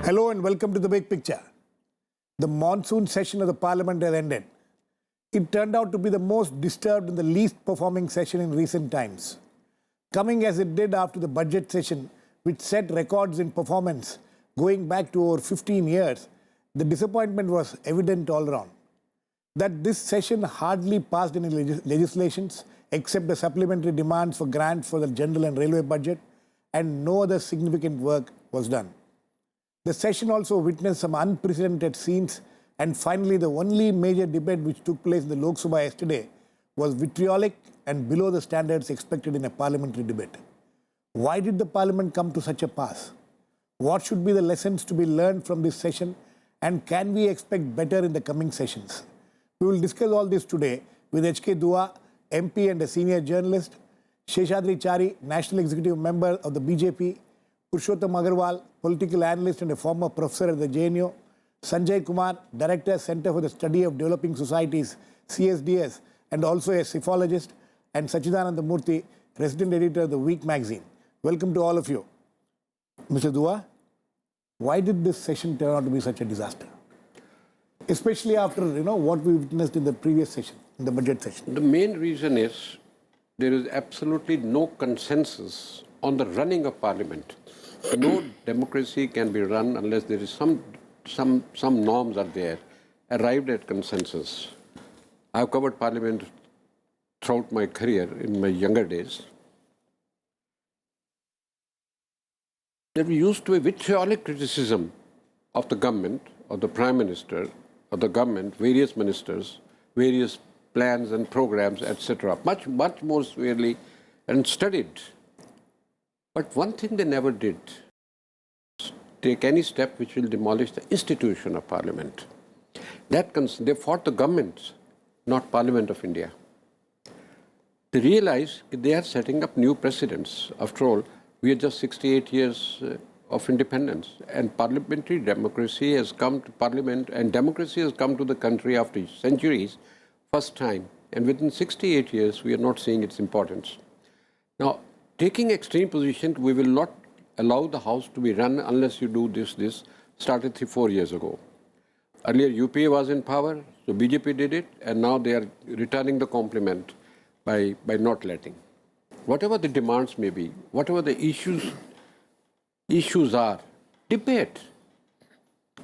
Hello and welcome to the big picture. The monsoon session of the parliament has ended. It turned out to be the most disturbed and the least performing session in recent times. Coming as it did after the budget session, which set records in performance going back to over 15 years, the disappointment was evident all around. That this session hardly passed any legislations except the supplementary demands for grants for the general and railway budget, and no other significant work was done. The session also witnessed some unprecedented scenes, and finally the only major debate which took place in the Lok Sabha yesterday was vitriolic and below the standards expected in a parliamentary debate. Why did the parliament come to such a pass? What should be the lessons to be learned from this session, and can we expect better in the coming sessions? We will discuss all this today with H.K. Dua, MP and a senior journalist, Seshadri Chari, National Executive Member of the BJP, Purushottam Agrawal, political analyst and a former professor at the JNU, Sanjay Kumar, Director, Center for the Study of Developing Societies, CSDS, and also a Psephologist, and Sachidananda Murthy, Resident Editor of the Week magazine. Welcome to all of you. Mr. Dua, why did this session turn out to be such a disaster? Especially after, what we witnessed in the previous session, in the budget session. The main reason is there is absolutely no consensus on the running of parliament. No democracy can be run unless there is some norms are there, arrived at consensus. I have covered parliament throughout my career in my younger days. There used to be vitriolic criticism of the government, of the Prime Minister, of the government, various ministers, various plans and programs, etc. Much more severely and studied. But one thing they never did, take any step which will demolish the institution of parliament. They fought the government, not Parliament of India. They realized they are setting up new precedents. After all, we are just 68 years of independence, and parliamentary democracy has come to parliament, and democracy has come to the country after centuries, first time. And within 68 years, we are not seeing its importance. Now, taking extreme position, we will not allow the house to be run unless you do this, started 3-4 years ago. Earlier, UPA was in power, so BJP did it, and now they are returning the compliment by not letting. Whatever the demands may be, whatever the issues are, debate.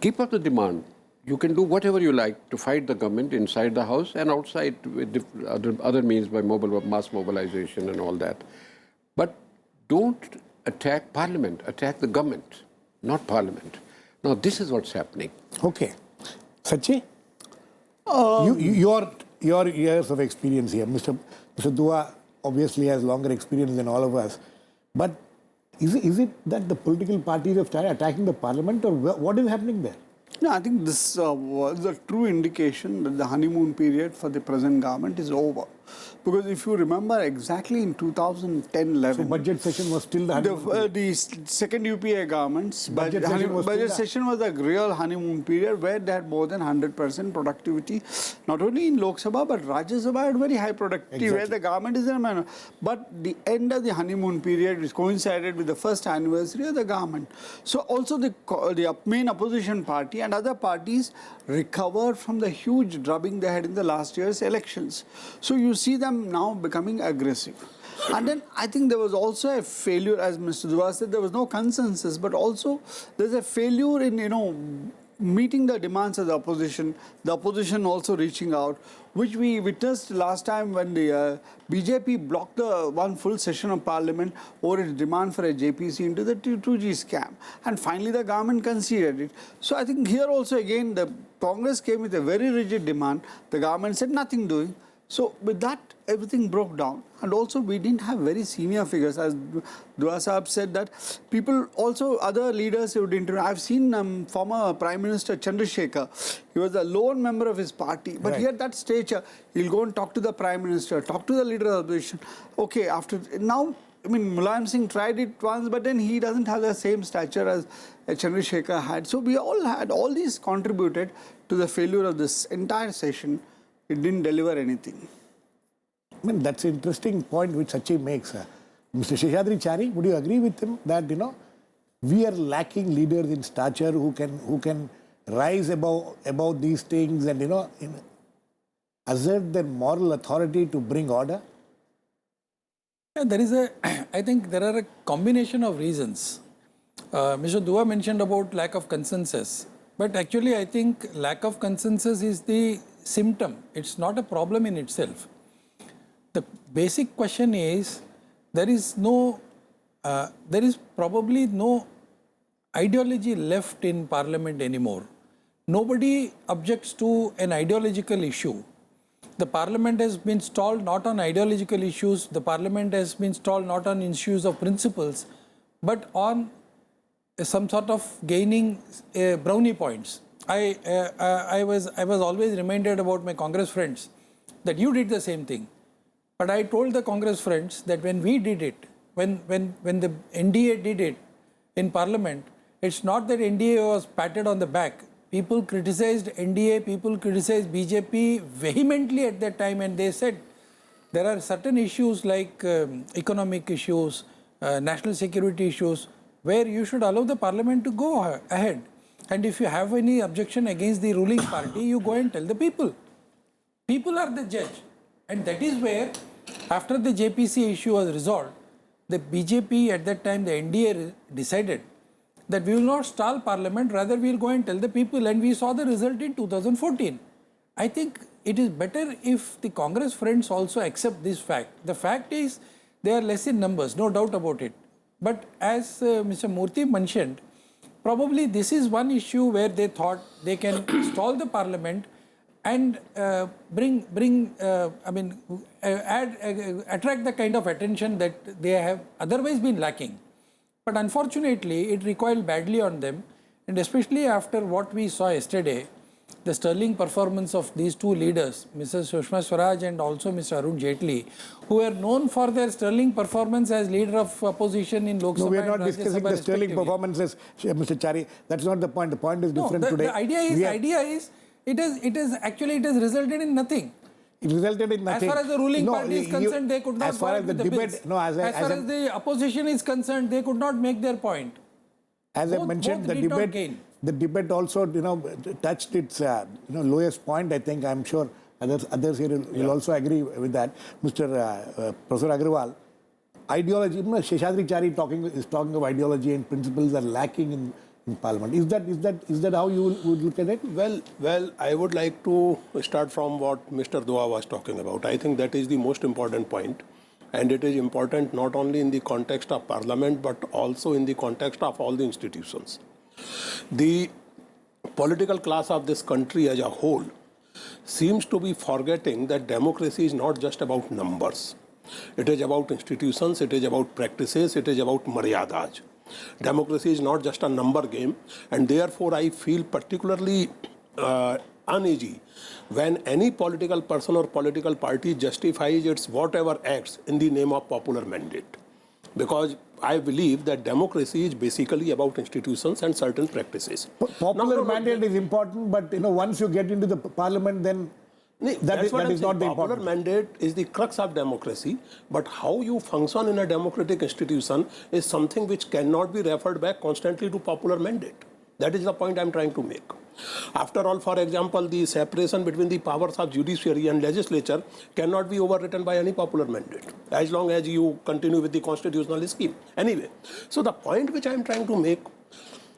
Keep up the demand. You can do whatever you like to fight the government inside the house and outside with other means by mass mobilization and all that. But don't attack parliament, attack the government, not parliament. Now, this is what's happening. Okay. Sachi, your years of experience here, Mr. Dua obviously has longer experience than all of us. But is it that the political parties have started attacking the parliament, or what is happening there? No, I think this was a true indication that the honeymoon period for the present government is over. Because if you remember exactly in 2010-11... So budget session was still the honeymoon period. The second UPA government's budget session was a real honeymoon period where they had more than 100% productivity, not only in Lok Sabha but Rajya Sabha had very high productivity, exactly, where the government is in a manner. But the end of the honeymoon period is coincided with the first anniversary of the government. So also the main opposition party and other parties recovered from the huge drubbing they had in the last year's elections. So you see them now becoming aggressive. And then I think there was also a failure, as Mr. Dua said, there was no consensus, but also there's a failure in, meeting the demands of the opposition also reaching out, which we witnessed last time when the BJP blocked the one full session of parliament over its demand for a JPC into the 2G scam. And finally the government conceded it. So I think here also again the Congress came with a very rigid demand. The government said nothing doing. So with that, everything broke down. And also we didn't have very senior figures. As Dua Sahab said that people also, other leaders who didn't interview. I've seen former Prime Minister Chandrasekhar. He was a lone member of his party. But here at that stage, he'll go and talk to the Prime Minister, talk to the leader of the opposition. Okay, after now, Mulayam Singh tried it once, but then he doesn't have the same stature as Chandrasekhar had. So we all these contributed to the failure of this entire session. It didn't deliver anything. That's an interesting point which Sachi makes. Mr. Seshadri Chari, would you agree with him that, we are lacking leaders in stature who can rise above these things and assert their moral authority to bring order? Yeah, there is I think there are a combination of reasons. Mr. Dua mentioned about lack of consensus, but actually I think lack of consensus is the symptom. It's not a problem in itself. The basic question is there is probably no ideology left in Parliament anymore. Nobody objects to an ideological issue. The Parliament has been stalled not on ideological issues. The Parliament has been stalled not on issues of principles, but on some sort of gaining brownie points. I was always reminded about my Congress friends that you did the same thing. But I told the Congress friends that when we did it, when the NDA did it in Parliament, it's not that NDA was patted on the back. People criticized NDA, people criticized BJP vehemently at that time, and they said there are certain issues like economic issues, national security issues, where you should allow the Parliament to go ahead. And if you have any objection against the ruling party, you go and tell the people. People are the judge. And that is where, after the JPC issue was resolved, the BJP at that time, the NDA decided that we will not stall Parliament, rather we will go and tell the people, and we saw the result in 2014. I think it is better if the Congress friends also accept this fact. The fact is they are less in numbers, no doubt about it. But as Mr. Murthy mentioned, probably this is one issue where they thought they can stall the Parliament and attract the kind of attention that they have otherwise been lacking. But unfortunately, it recoiled badly on them, and especially after what we saw yesterday, the sterling performance of these two leaders, Mrs. Sushma Swaraj and also Mr. Arun Jaitley, who were known for their sterling performance as leader of opposition in Lok Sabha. No, we are not and Rajya discussing Sabha the sterling performances, Mr. Chari. That's not the point. The point is different today. The idea is, it has resulted in nothing. It resulted in nothing. As far as the ruling party is concerned, they could not. As far as the debate, as far as the opposition is concerned, they could not make their point. As I mentioned, the debate also, touched its, lowest point. I think I'm sure others here will also agree with that. Mr. Professor Agrawal, ideology. Seshadri Chari is talking of ideology and principles are lacking in Parliament. Is that how you would look at it? Well, I would like to start from what Mr. Dua was talking about. I think that is the most important point, and it is important not only in the context of Parliament but also in the context of all the institutions. The political class of this country as a whole seems to be forgetting that democracy is not just about numbers. It is about institutions, it is about practices, it is about maryadas. Democracy is not just a number game, and therefore I feel particularly uneasy when any political person or political party justifies its whatever acts in the name of popular mandate. Because I believe that democracy is basically about institutions and certain practices. Popular mandate is important, but once you get into the Parliament, then that is not the important. Popular mandate is the crux of democracy, but how you function in a democratic institution is something which cannot be referred back constantly to popular mandate. That is the point I'm trying to make. After all, for example, the separation between the powers of judiciary and legislature cannot be overwritten by any popular mandate, as long as you continue with the constitutional scheme. Anyway, so the point which I'm trying to make,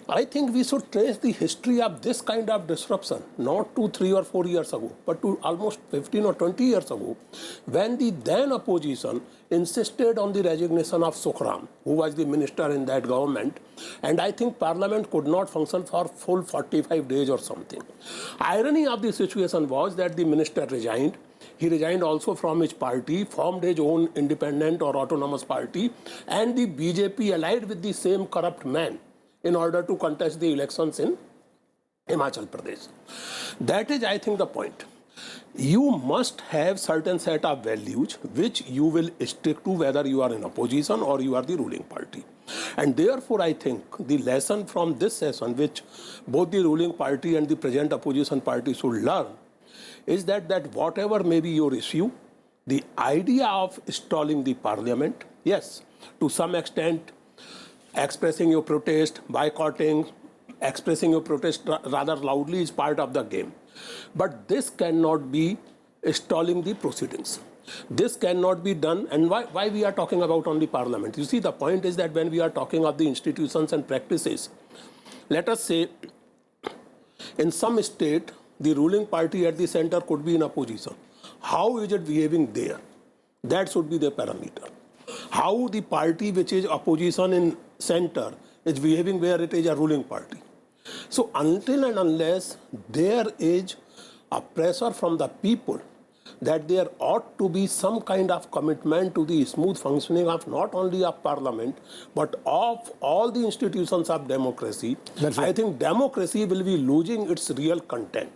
I think we should trace the history of this kind of disruption, not to 3 or 4 years ago, but to almost 15 or 20 years ago, when the then opposition insisted on the resignation of Sukhram, who was the minister in that government, and I think Parliament could not function for full 45 days or something. Irony of the situation was that the minister resigned. He resigned also from his party, formed his own independent or autonomous party, and the BJP allied with the same corrupt man in order to contest the elections in Himachal Pradesh. That is, I think, the point. You must have certain set of values which you will stick to whether you are in opposition or you are the ruling party. And therefore, I think the lesson from this session, which both the ruling party and the present opposition party should learn, is that whatever may be your issue, the idea of stalling the Parliament, yes, to some extent, expressing your protest, boycotting, expressing your protest rather loudly is part of the game. But this cannot be stalling the proceedings. This cannot be done. And why we are talking about only parliament? You see, the point is that when we are talking of the institutions and practices, let us say in some state, the ruling party at the center could be in opposition. How is it behaving there? That should be the parameter. How the party which is opposition in center is behaving where it is a ruling party. So until and unless there is a pressure from the people that there ought to be some kind of commitment to the smooth functioning of not only of parliament, but of all the institutions of democracy, I think democracy will be losing its real content.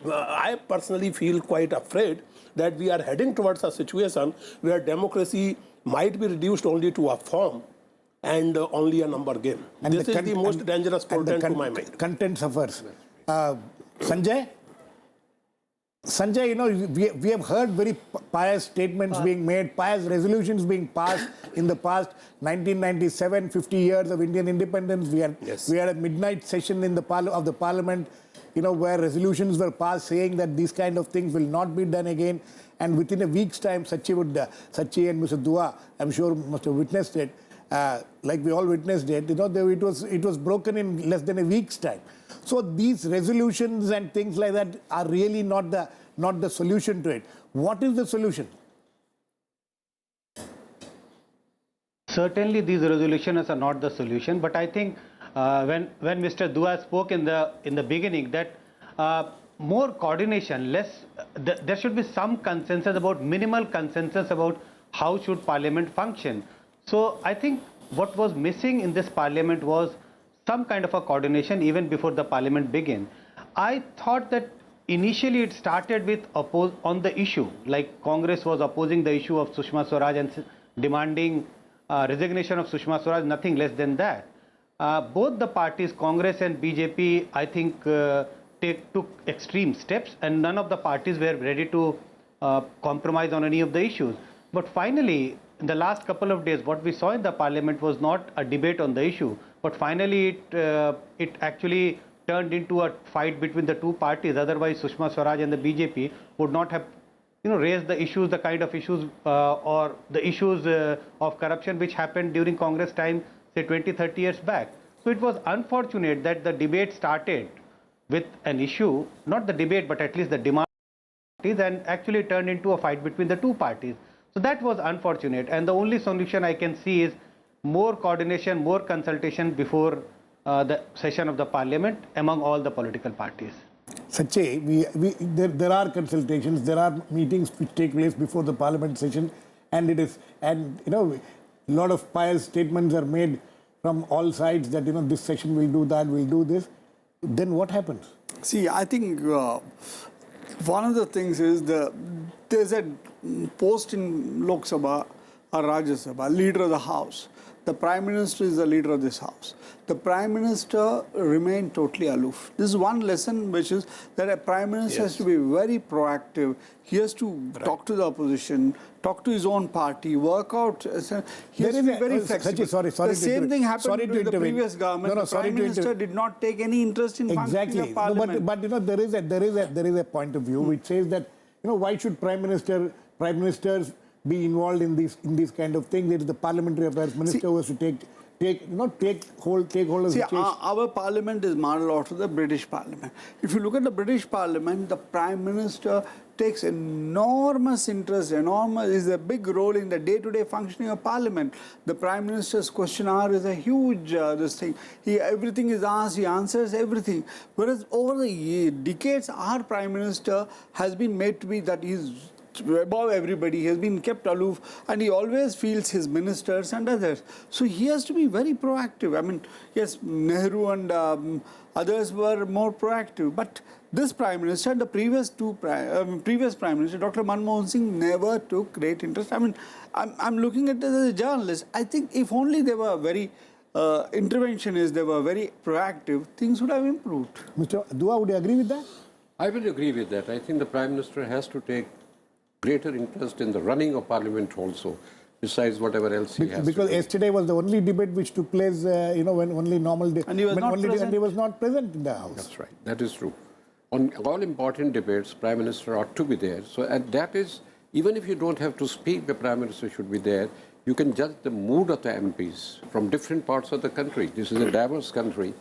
I personally feel quite afraid that we are heading towards a situation where democracy might be reduced only to a form and only a number game. And this is the most dangerous portent to my mind. Content suffers. Sanjay? Sanjay, you know, we have heard very pious statements being made, pious resolutions being passed in the past. 1997, 50 years of Indian independence. We had a midnight session in the of the parliament, you know, where resolutions were passed saying that these kind of things will not be done again. And within a week's time, Sachi and Mr. Dua, I'm sure must have witnessed it, like we all witnessed it. You know, it was broken in less than a week's time. So these resolutions and things like that are really not the solution to it. What is the solution? Certainly, these resolutions are not the solution. But I think when Mr. Dua spoke in the beginning that more coordination, there should be some consensus about minimal consensus about how should Parliament function. So I think what was missing in this Parliament was some kind of a coordination even before the Parliament began. I thought that initially it started with on the issue, like Congress was opposing the issue of Sushma Swaraj and demanding resignation of Sushma Swaraj, nothing less than that. Both the parties, Congress and BJP, I think took extreme steps, and none of the parties were ready to compromise on any of the issues. But finally, in the last couple of days, what we saw in the Parliament was not a debate on the issue, but finally it actually turned into a fight between the two parties. Otherwise, Sushma Swaraj and the BJP would not have, raised the issues, the kind of issues or the issues of corruption which happened during Congress time, say 20, 30 years back. So it was unfortunate that the debate started with an issue, not the debate, but at least the demand and actually turned into a fight between the two parties. So that was unfortunate, and the only solution I can see is more coordination, more consultation before the session of the Parliament among all the political parties. Sachi, there are consultations, there are meetings which take place before the Parliament session, and a lot of pious statements are made from all sides that this session will do that, will do this. Then what happens? See, I think one of the things is there's a post in Lok Sabha or Rajya Sabha, leader of the House. The Prime Minister is the leader of this House. The Prime Minister remained totally aloof. This is one lesson, which is that a Prime Minister has to be very proactive. He has to talk to the opposition, talk to his own party, work out. He has to be very flexible. Sorry, the same thing happened with the previous government. The Prime Minister did not take any interest in functioning of Parliament. No, but there is a point of view which says that why should Prime Ministers be involved in these kind of things? It is the Parliamentary Affairs Minister who has to take hold of the case. Our Parliament is modeled after the British Parliament. If you look at the British Parliament, the Prime Minister takes enormous interest, is a big role in the day-to-day functioning of Parliament. The Prime Minister's question hour is a huge this thing. Everything is asked, he answers everything. Whereas over the decades, our Prime Minister has been made to be that he's above everybody. He has been kept aloof, and he always feels his ministers and others. So he has to be very proactive. I mean, yes, Nehru and others were more proactive, but this Prime Minister and the previous previous Prime Minister, Dr. Manmohan Singh, never took great interest. I mean, I'm looking at it as a journalist. I think if only they were very interventionists, they were very proactive, things would have improved. Mr. Dua, would you agree with that? I will agree with that. I think the Prime Minister has to take greater interest in the running of Parliament also. besides whatever else he has Because to do. yesterday was the only debate which took place, when only normal And he was not present. and he was not present in the House. That's right. That is true. On all important debates, Prime Minister ought to be there. So, and that is, even if you don't have to speak, the Prime Minister should be there. You can judge the mood of the MPs from different parts of the country. This is a diverse country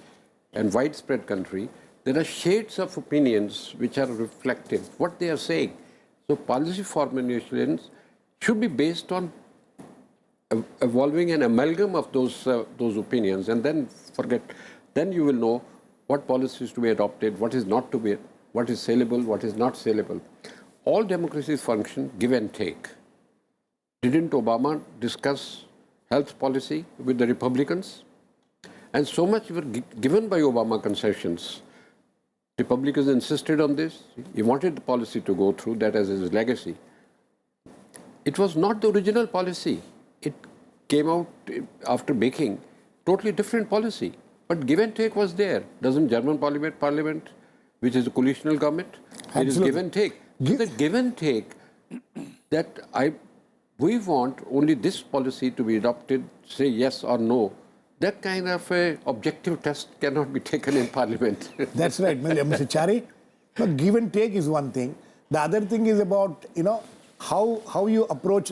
and widespread country. There are shades of opinions which are reflective, what they are saying. So policy formulations should be based on evolving an amalgam of those opinions, and then then you will know what policies to be adopted, what is not to be, what is saleable, what is not saleable. All democracies function give and take. Didn't Obama discuss health policy with the Republicans? And so much were given by Obama concessions. Republicans insisted on this. He wanted the policy to go through, that as his legacy. It was not the original policy. It came out after making totally different policy. But give and take was there. Doesn't German parliament, which is a coalitional government, there is give and take. So the give and take that we want only this policy to be adopted, say yes or no, that kind of a objective test cannot be taken in Parliament. That's right, Mr. Chari. No, give and take is one thing. The other thing is about, how you approach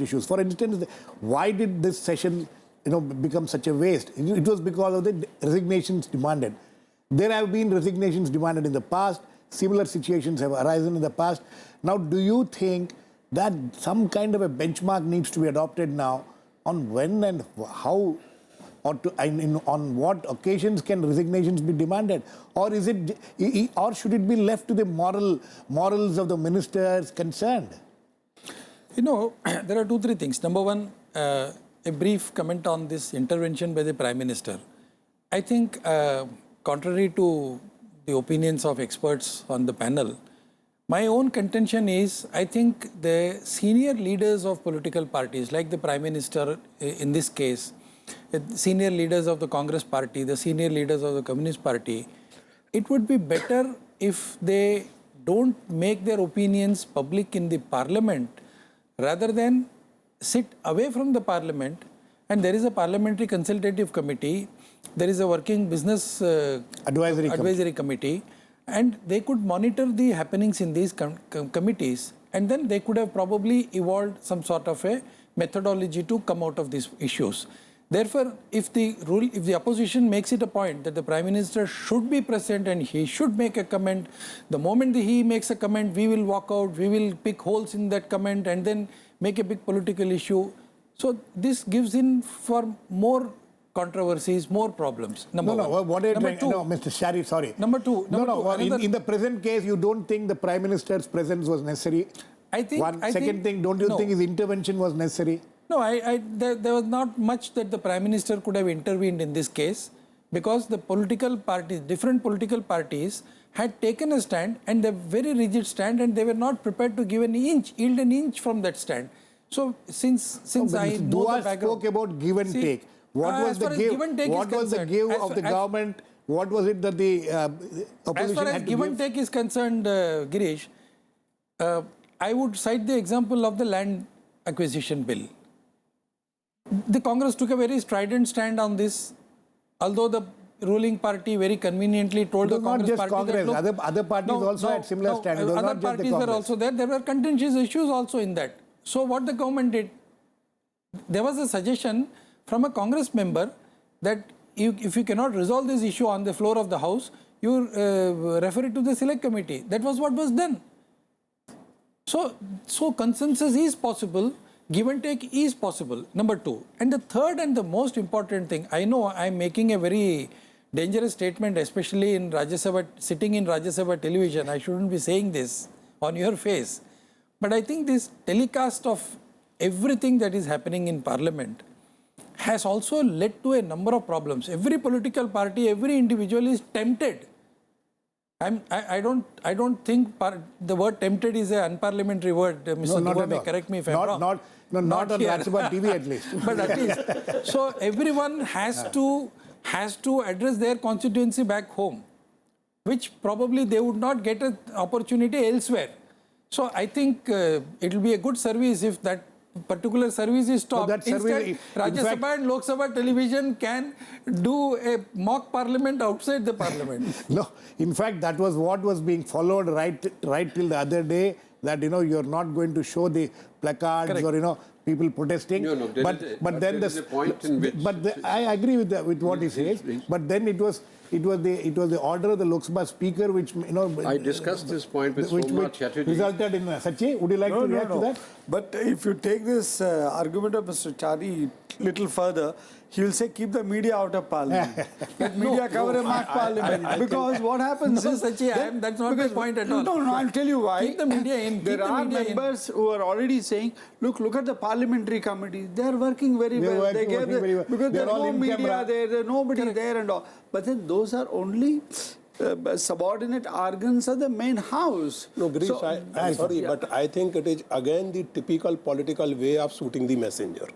issues. For instance, why did this session, become such a waste? It was because of the resignations demanded. There have been resignations demanded in the past. Similar situations have arisen in the past. Now, do you think that some kind of a benchmark needs to be adopted now on when and how, or on what occasions can resignations be demanded, or should it be left to the morals of the ministers concerned? There are 2-3 things. Number one, a brief comment on this intervention by the Prime Minister. I think, contrary to the opinions of experts on the panel, my own contention is, I think the senior leaders of political parties, like the Prime Minister in this case, senior leaders of the Congress party, the senior leaders of the Communist Party, it would be better if they don't make their opinions public in the Parliament, rather than sit away from the Parliament. And there is a Parliamentary Consultative Committee, there is a Working Business Advisory Committee, and they could monitor the happenings in these committees, and then they could have probably evolved some sort of a methodology to come out of these issues. Therefore, if the opposition makes it a point that the Prime Minister should be present and he should make a comment, the moment he makes a comment, we will walk out, we will pick holes in that comment and then make a big political issue. So this gives in for more controversies, more problems. Number one. What are you Number trying? two. No, Mr. Shari, sorry. Number two. In the present case, you don't think the Prime Minister's presence was necessary? Second thing, don't you think his intervention was necessary? No, there was not much that the Prime Minister could have intervened in this case, because the political parties, different political parties, had taken a stand, and a very rigid stand, and they were not prepared to give yield an inch from that stand. So since I know the background, spoke about give and take. What was the give? What was the give of the government? What was it that the opposition as far as had to give and take is concerned, Girish, I would cite the example of the land acquisition bill. The Congress took a very strident stand on this, although the ruling party very conveniently told the Congress party Congress. that, look, other parties also had similar stands. It was other not just the parties were Congress. also there. There were contentious issues also in that. So what the government did, there was a suggestion from a Congress member that if you cannot resolve this issue on the floor of the House, you refer it to the Select Committee. That was what was done. So consensus is possible, give and take is possible, number two. And the third and the most important thing, I know I am making a very dangerous statement, especially in Rajya Sabha, sitting in Rajya Sabha television. I shouldn't be saying this on your face. But I think this telecast of everything that is happening in Parliament has also led to a number of problems. Every political party, every individual is tempted. I don't think the word tempted is an unparliamentary word. Mr. Nikam may correct me if I'm wrong. Not on Rajya Sabha TV at least. But at least. So everyone has to address their constituency back home, which probably they would not get an opportunity elsewhere. So I think it will be a good service if that particular service is stopped. that service- Instead, in Rajya fact- Sabha and Lok Sabha television can do a mock parliament outside the parliament. No, in fact, that was what was being followed right till the other day, that, you're not going to show the placards Correct. or, people protesting. No, no, there is a- but then there is a point in which- I agree with what he says, please. but then it was the order of the Lok Sabha speaker which, I discussed this point with which Somnath Chatterjee. resulted in Sachi, would you like to react to that? But if you take this argument of Mr. Chari little further, he will say keep the media out of parliament. Let media cover a mock parliament. Because what happens No, is... Sachi, that's not my point at all. No, I'll tell you why. Keep the media in. There Keep the are media in. members who are already saying, look at the parliamentary committee. They are working very They're well. working very well. Because They're there's all no in media camera. there's nobody there and all. But then those are only subordinate organs of the main house. No, Girish, So- I'm sorry, but I think it is again the typical political way of shooting the messenger.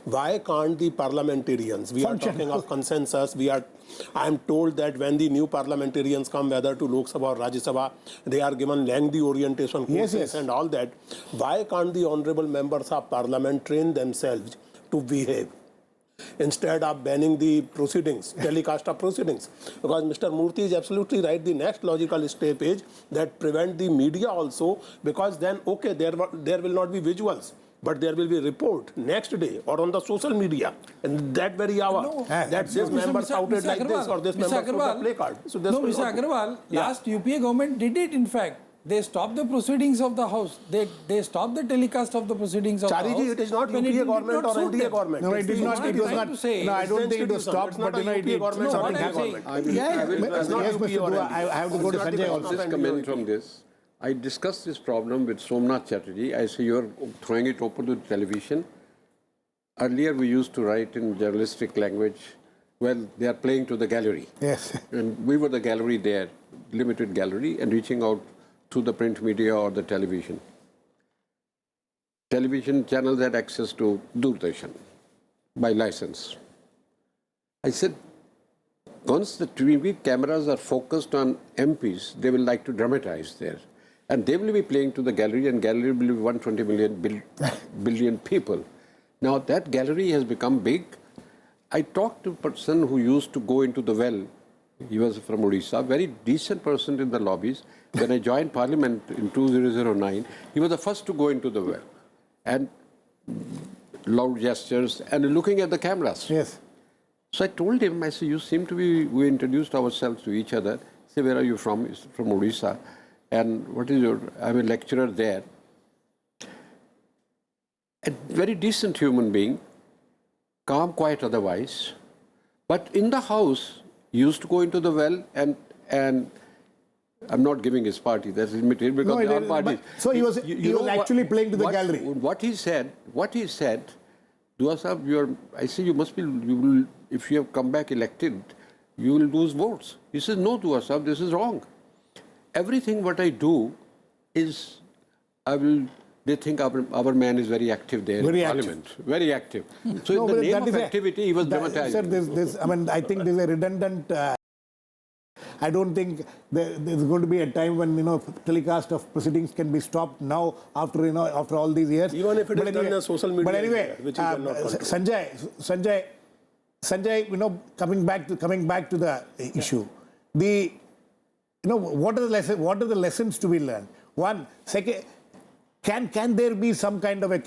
Why can't the parliamentarians, we Function. are talking of consensus, I am told that when the new parliamentarians come, whether to Lok Sabha or Rajya Sabha, they are given lengthy orientation courses Yes. and all that. Why can't the honorable members of parliament train themselves to behave? Instead of banning the proceedings, telecast of proceedings. Because Mr. Murthy is absolutely right. The next logical step is that prevent the media also, because then, okay, there will not be visuals, but there will be a report next day or on the social media, and that very hour, No. that this member shouted like this or this member put a play card. So this no, will Mr. not be- Agrawal, Yeah. last UPA government did it in fact. They stopped the proceedings of the House. They stopped the telecast of the proceedings of the Chari House. ji, it is not when UPA did government not or suit NDA them. government. No, it is So not. what It I'm was trying not. to say No, I is don't think it was institution. stopped, It's not but a UPA government No, or what NDA I'm saying- government. I will, Yeah, I will, Yes, It's not Mr. UPA or Dua, NDA. I have to go to It's not Sanjay the also. just comment from this. I discussed this problem with Somnath Chatterjee. I say you're throwing it open to the television. Earlier we used to write in journalistic language, well, they are playing to the gallery. Yes. And we were the gallery there, limited gallery, and reaching out to the print media or the television. Television channels had access to Doordarshan by license. I said, once the TV cameras are focused on MPs, they will like to dramatize there. And they will be playing to the gallery, and gallery will be 120 billion people. Now that gallery has become big. I talked to a person who used to go into the well. He was from Odisha, very decent person in the lobbies. When I joined Parliament in 2009, he was the first to go into the well. And loud gestures and looking at the cameras. Yes. So I told him, I said, you seem to be, we introduced ourselves to each other. I said, where are you from? He's from Odisha. And what is your, I'm a lecturer there. A very decent human being, calm, quiet otherwise. But in the house, he used to go into the well and I'm not giving his party, that's limited because No, there are but- parties. so he was actually playing to the gallery. What he said, Dua Sahab, I say you must be, you will, if you have come back elected, you will lose votes. He says, no, Dua Sahab, this is wrong. Everything what I do is, they think our man is very active there Very in active. Parliament. Very active. So No, in the but name that of is activity, he was dramatizing. Sir, I think there's a redundant. I don't think there's going to be a time when telecast of proceedings can be stopped now after after all these years. Even if it is done on social media, But anyway, which you cannot control. Sanjay, coming back to the issue, what are the lessons to be learned? One, second, can there be some kind of a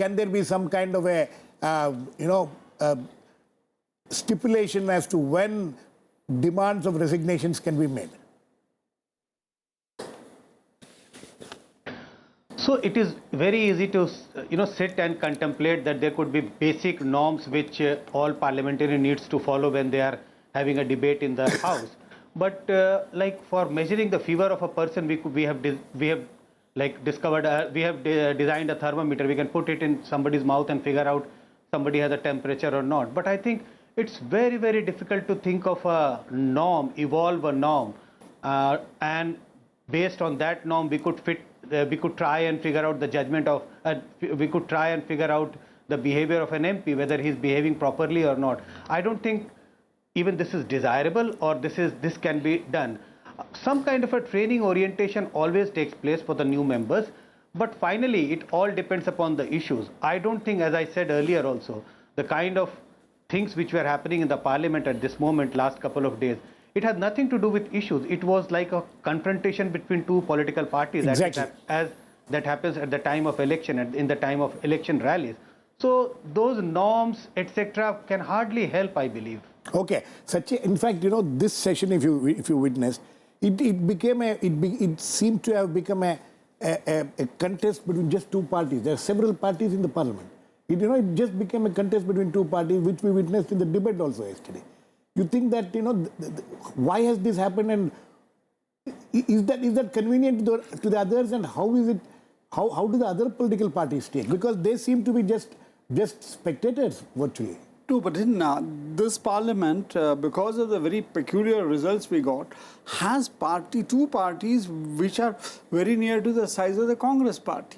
stipulation as to when demands of resignations can be made? So it is very easy to sit and contemplate that there could be basic norms which all parliamentarian needs to follow when they are having a debate in the house. But like for measuring the fever of a person, we have designed a thermometer. We can put it in somebody's mouth and figure out somebody has a temperature or not. But I think it's very, very difficult to think of a norm, evolve a norm, and based on that norm, we could try and figure out the judgment of, we could try and figure out the behavior of an MP, whether he's behaving properly or not. I don't think even this is desirable or this can be done. Some kind of a training orientation always takes place for the new members, But finally, it all depends upon the issues. I don't think, as I said earlier also, the kind of things which were happening in the parliament at this moment, last couple of days, it had nothing to do with issues. It was like a confrontation between two political parties, Exactly. as that happens at the time of election, in the time of election rallies. So those norms, etc., can hardly help, I believe. Okay, in fact, this session, if you witnessed, it seemed to have become a contest between just two parties. There are several parties in the parliament. It just became a contest between two parties, which we witnessed in the debate also yesterday. You think that why has this happened, and is that convenient to the others, and how is it? How do the other political parties take? Because they seem to be just spectators virtually. No, but in this parliament, because of the very peculiar results we got, has two parties which are very near to the size of the Congress party.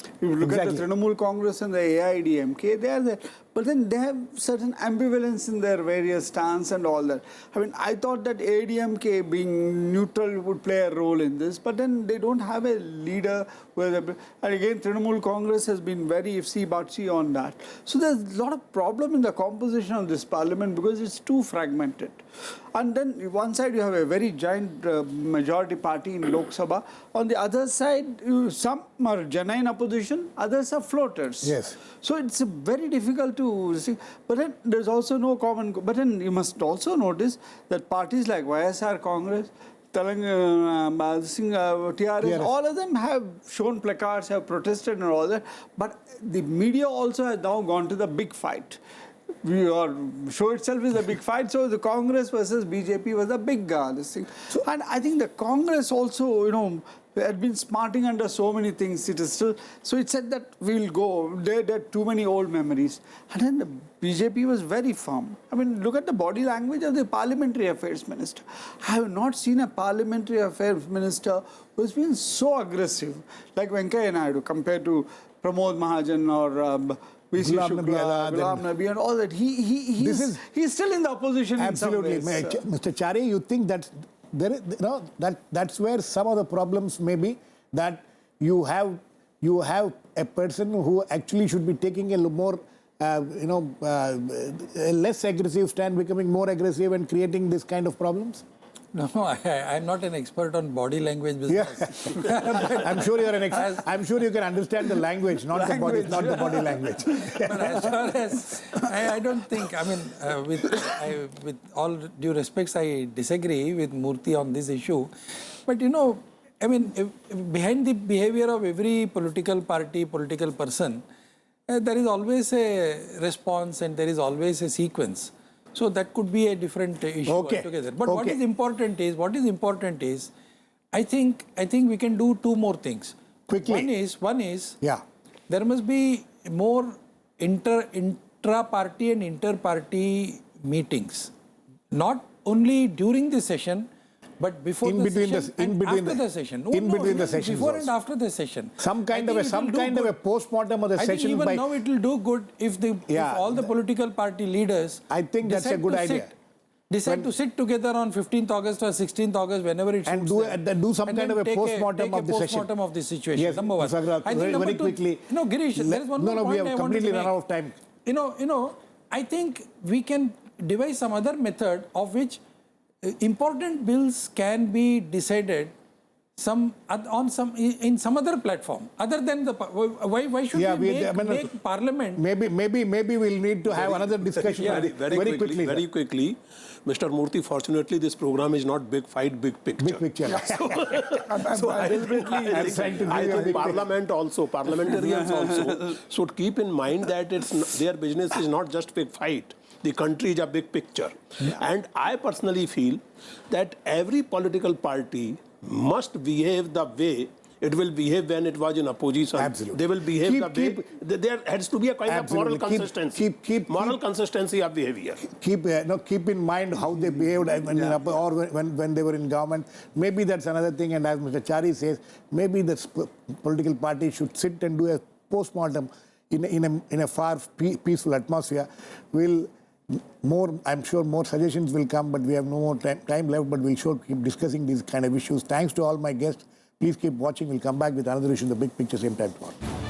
If you look at the Trinamool Congress and the AIDMK, they are there. But then they have certain ambivalence in their various stance and all that. I mean, I thought that AIDMK being neutral would play a role in this, but then they don't have a leader. And again, Trinamool Congress has been very ifsy-batsy on that. So there's a lot of problem in the composition of this parliament because it's too fragmented. And then one side you have a very giant majority party in Lok Sabha. On the other side, some are genuine opposition, others are floaters. Yes. So it's very difficult to see. But then there's also no common. But then you must also notice that parties like YSR Congress, TRS, all of them have shown placards, have protested and all that. But the media also has now gone to the big fight. Show itself is a big fight. So the Congress versus BJP was a big this thing. And I think the Congress also, had been smarting under so many things. It is still, so it said that we'll go. There are too many old memories. And then the BJP was very firm. I mean, look at the body language of the Parliamentary Affairs Minister. I have not seen a Parliamentary Affairs Minister who has been so aggressive, like Venkaiah Naidu, compared to Pramod Mahajan or V.C. Shukla, Ghulam Nabi and all that. He's still in the opposition. Absolutely. In some ways. Mr. Chari, you think that's where some of the problems may be, that you have a person who actually should be taking a more a less aggressive stand, becoming more aggressive and creating this kind of problems? No, I'm not an expert on body language business. Yeah. I'm sure you're I'm sure you can understand the language, not the body language. But as far as I don't think. I mean, with all due respects, I disagree with Murthy on this issue. But I mean, behind the behavior of every political party, political person, there is always a response and there is always a sequence. So that could be a different issue altogether. But what is important is, I think we can do two more things. Quickly. One is there must be more intra-party and inter-party meetings, not only during the session, but before the session and after the session. Before and after the session. Some kind of a post-mortem of the session. I think even now it will do good if all the political party leaders. I think that's a good idea. Decide to sit together on 15th August or 16th August, whenever it and do some kind of a post-mortem of the session. Post-mortem of the situation. Yes, number one. I think very quickly. Girish, there is one more point we have completely run out of time. I think we can devise some other method of which important bills can be decided in some other platform other than the why should we make Parliament? Maybe we'll need to have another discussion very quickly. Mr. Murthy, fortunately, this program is not big fight, big picture. Big picture. So I think parliamentarians also should keep in mind that their business is not just big fight. The country is a big picture. And I personally feel that every political party must behave the way it will behave when it was in opposition. Absolutely. They will behave there has to be a kind of moral consistency. Moral consistency of behavior. Keep in mind how they behaved when they were in government. Maybe that's another thing. And as Mr. Chari says, maybe the political party should sit and do a post-mortem in a far peaceful atmosphere. I'm sure more suggestions will come, but we have no more time left, but we'll sure keep discussing these kind of issues. Thanks to all my guests, Please keep watching. We'll come back with another issue in the big picture same time tomorrow.